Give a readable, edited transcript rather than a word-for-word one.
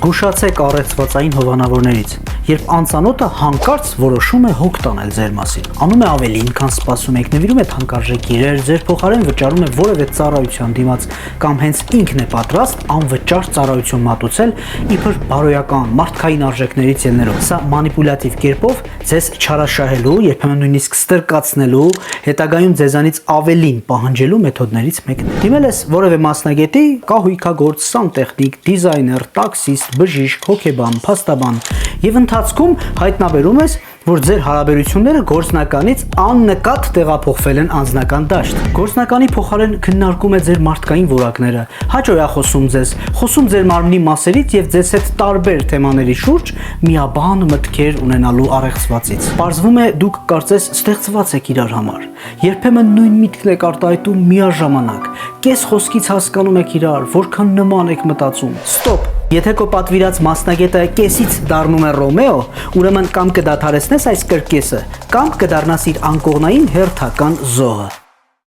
Զգուշացեք առեղծվածային հովանավորներից, երբ անծանոթը հանկարծ որոշում է հոգ տանել ձեր մասին, անում է ավելին, քան սպասում եք, նվիրում է թանկարժեք իրեր, ձեր փոխարեն վճարում է որևէ ծառայության դիմաց կամ հենց ինքն է պատրաստ անվճար ծառայություն մատուցել իբր բարոյական, մարդկային արժեքներից ելնելով։ Սա մանիպուլյատիվ կերպով ձեզ չարաշահելու, երբեմն նույնիսկ ստրկացնելու, հետագայում ձեզանից ավելին պահանջելու մեթոդներից մեկն է։ Դիմել ես որևէ մասնագետի, կահույքագործ, սանտեխնիկ, դիզայներ, տաքսիստ, բժիշկ, հոգեբան, փաստաբան եւ ընթացքում հայտնաբերում ես, որ ձեր հարաբերությունները գործնականից աննկատ տեղափոխվել են անձնական դաշտ։ Գործնականի փոխարեն քննարկում է ձեր մարդկային որակները, հաճոյախոսում ձեզ, խոսում ձեր մարմնի մասերից եւ ձեզ հետ տարբեր թեմաների շուրջ միաբան մտքեր ունենալու առեղծվածից։ Պարզվում է, դուք կարծես ստեղծված եք իրար համար։ Երբեմն նույն միտքն եք արտահայտում միաժամանակ։ Կես խոսքից հասկանում եք իրար, որքան նման եք մտածում։ Ստոպ։ Եթե քո պատվիրած մասնագետը կեսից դառնում է Ռոմեո, ուրեմն կամ կդադարեցնես այս կրկեսը, կամ կդառնաս իր անկողնային հերթական զոհը։